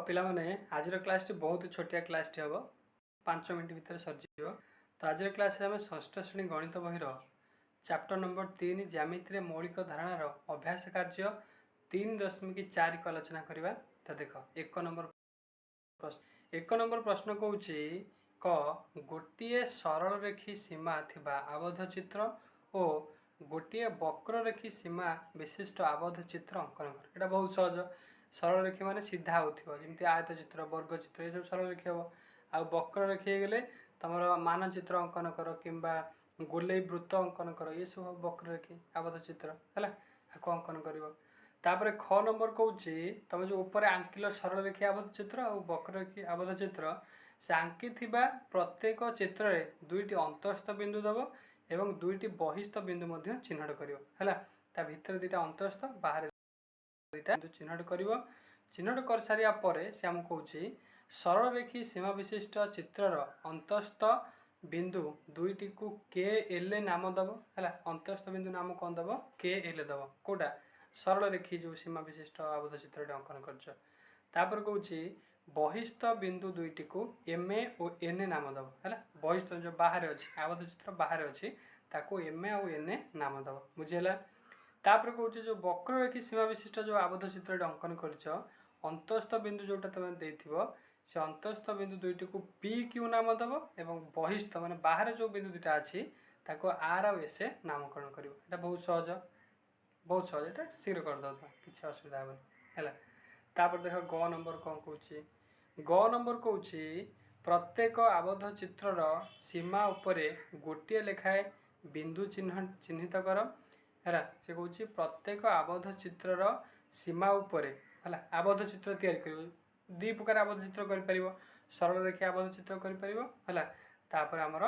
पिलाने आज class T बहुत छोटिया क्लास टी हम 5 मिनट भितर सरीज। तो आज क्लास आम षष्ठ श्रेणी गणित बहीर चैप्टर नंबर 3 ज्यामिति मौलिक धारणार अभ्यास कार्य 3.4 को आलोचना करवा। तो देख एक नंबर प्रश्न कौन क गोटे सरल रेखी सीमा थिबा आबद्ध चित्र और गोटे वक्र रेखी सीमा विशिष्ट आबद्ध चित्र अंकन कर। यहाँ बहुत सहज। सरल रेखी माने सीधा होथिबो जेमति आयत चित्र वर्ग चित्र ये सब सरल रेखी हम। आ वक्र रेखी गले तुम मानचित्र अंकन कर किंबा गोले वृत्त अंकन कर ये सब वक्र रेखी आबद्ध चित्र है अंकन कर। तापर ख नंबर कौन तुम जो ऊपर आंकिल सरल रेखी आबद्ध चित्र और वक्र रेखी आबद्ध चित्र से आंकी थिबा प्रत्येक चित्र रे दुईटी अंतस्थ बिंदु दब एवं दुईटी बहिस्थ बिंदु मध्य चिन्हट करियो ता भितर दुईटा अंतस्थ बाहर दुईटा बिंदु चिन्हट करियो। चिन्हट कर सारिया परे से हम कहूँ सरल रेखी सीमा विशिष्ट चित्रर अंतस्थ बिंदु दुईटी को के एल नाम दब है। अंतस्थ बिंदु नाम कौन दब के एल दब कोटा सरल रेखी जो सीमा विशिष्ट आबद्ध चित्र अंकन कर। कौन बहिस्थ बिंदु दुईटी को एम ए और एन ए नाम दब है। बहिस्थ जो बाहर अच्छी आबद्ध चित्र बाहर अच्छी ताको एम ए और एन ए नाम दब बुझीगला। तापर कौन जो वक्र रेखी सीमा विशिष्ट जो आबद्ध चित्र अंकन कर अंतस्थ बिंदु जोटा तुम देथिबो से अंतस्थ बिंदु दुईटी को पी क्यू नाम दब एवं बहिस्थ माने बाहर जो बिंदु दुटा अच्छी ताको आर आ एस ए नामकरण करिवो। एटा बहुत सहज एटा शीघ्र कर दो किसी असुविधा हेनी है। तापर देख ग नंबर कौन कहूँ ग नंबर कहूँ प्रत्येक आबद्ध चित्रर सीमा उपरे गोटे लेखाए बिंदु चिन्हित कर है। से कहूँ प्रत्येक आबद्ध चित्रर सीमा उपरे है आबद्ध चित्र तैयारी कर दी प्रकार आबद्ध चित्र कर सरल रेखा आबद्ध चित्र कर तापर आमर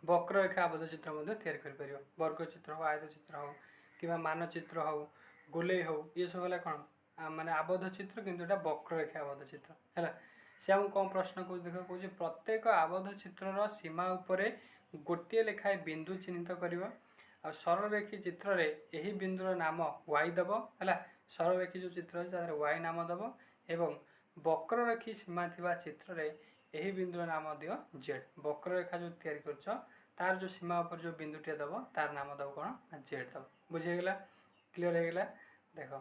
वक्र रेखा आबद्ध चित्र तैयारी कर वर्ग चित्र हो आयत चित्र हो कि मानचित्र हो गोले हो ये सब है कौन माने आबद्ध चित्र किंतु एटा वक्र रेखा आबद्ध चित्र है। से हम कौन प्रश्न को देख कौन प्रत्येक आबद्ध चित्रर सीमा उपरे गोटे लेखाए बिंदु चिन्हित कर सरल रेखी चित्र रे यही बिंदुर नाम वाई दब है। सरल रेखी जो चित्र है वाई नाम दब एवं वक्र रेखी सीमा थिबा चित्र रे यही बिंदुर नाम दियो जेड। वक्र रेखा जो तैयारी कर तार जो सीमा ऊपर जो बिंदुटे दब तार नाम दब कौन जेड दब बुझीगला क्लीयर होगा। देख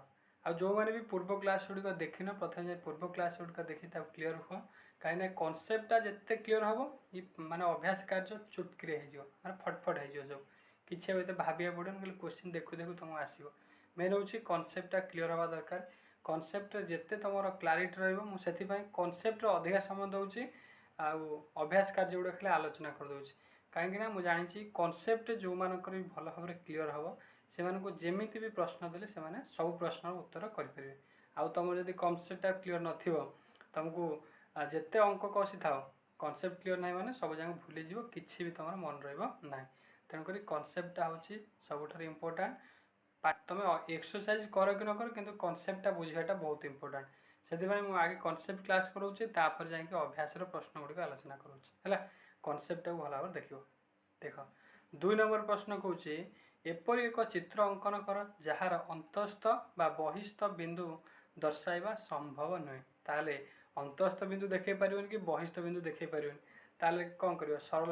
आ जो मैंने भी पूर्व क्लास गुड़िक देखिन प्रथम जाए पूर्व क्लास गुड़िक देखी क्लीयर हुआ कहीं कनसेप्टा जिते क्लीयर हम ये माने अभ्यास कार्य चुटकी हो फटफट हो सब किसी अब भाविया पड़े कहले क्वेश्चन देखु देखु तुमको आसो। मेन हूँ कनसेप्टा क्लीयर हवा दरकार कनसेप्ट जिते तुम क्लारिटी रोसे कनसेप्ट अधिका समय दूसरी अभ्यास कार्य गुड़ा खाली आलोचना करदे कहीं मुझे जानी कनसेप्ट जो मानक भी भल भाव क्लीयर हम से जमी भी प्रश्न देले से सब प्रश्न उत्तर करेंगे। आउ तुम जब कनसेप्टा क्लीयर न तुमको जिते अंक कषि था कनसेप्ट क्लीयर ना माने सब जगह भूलीज कि भी तुम मन रहा तेणुक कनसेप्टा हूँ सबुठ इम्पोर्टाट तुम एक्सरसाइज कर कि न कर कि कनसेप्टा बुझाटा बहुत इम्पोर्टाट से मुझे आगे कनसेप्ट क्लास कराऊँगी तापर जाकि अभ्यास प्रश्न गुड़िक आलोचना करूँ कनसेप्टा भल भाव देख। देख 2 नंबर प्रश्न कौन एपरी एक चित्र अंकन कर जार अंतस्थ बा बहिस्थ बिंदु दर्शाइबा संभव नुहे ताले अंतस्थ बिंदु देखे पारिबन कि बहिस्थ बिंदु देखे पारिबन ताले कौन करियो सरल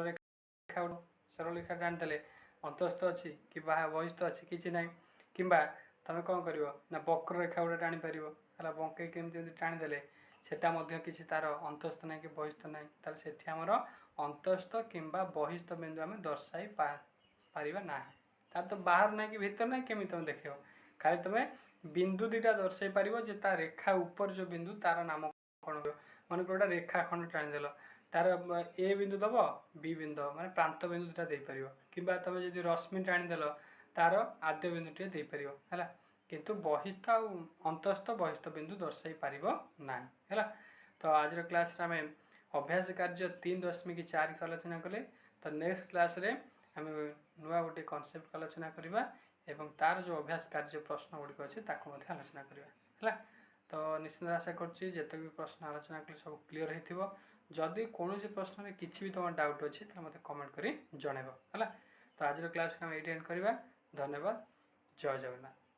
रेखा टाणीदे अंतस्थ अच्छी कि बहिस्थ अच्छी किसी ना किंबा तुम कौन कर वक्र रेखा गोटे टाणी पार है बंकई केमती टाणीदे सेटा किसी तार अंतस्थ ना कि बहिस्थ ना ताले सेठी आमर अंतस्थ किंबा बहिस्थ बिंदु आम दर्शाई पारिबा ना तार तो बाहर ना कि भीतर ना केमी तुम देख खाली तुम बिंदु दुईटा दर्शाई पार जे तार रेखा ऊपर जो बिंदु तार नाम कौन मन गोटे रेखा खंड टाणीदेल तार ए बिंदु दब बी बिंदु माने प्रांत बिंदु दुटा दे पार कि तुम जब रश्मि टाणीदेल तार आद्य बिंदुटे दे पार है किंतु बहिस्थ अंतस्थ बहिस्थ बिंदु दर्शाई पार ना है। तो आज क्लास आम अभ्यास कार्य 3.4 की आलोचना कले। तो नेक्स्ट क्लास रे आम नुआ गोटे कनसेप्ट आलोचना करवा एवं तार जो अभ्यास कार्य प्रश्न गुड़िक अच्छे आलोचना करवा है। तो निश्चित आशा करुँच जिते भी प्रश्न आलोचना कले सब क्लीयर हो जदि कौन प्रश्न में किसी भी तुम डाउट अच्छे तो मत कमेंट कर जनइब है। तो आज क्लास को आम ये एंड करवा। धन्यवाद। जय जगन्नाथ।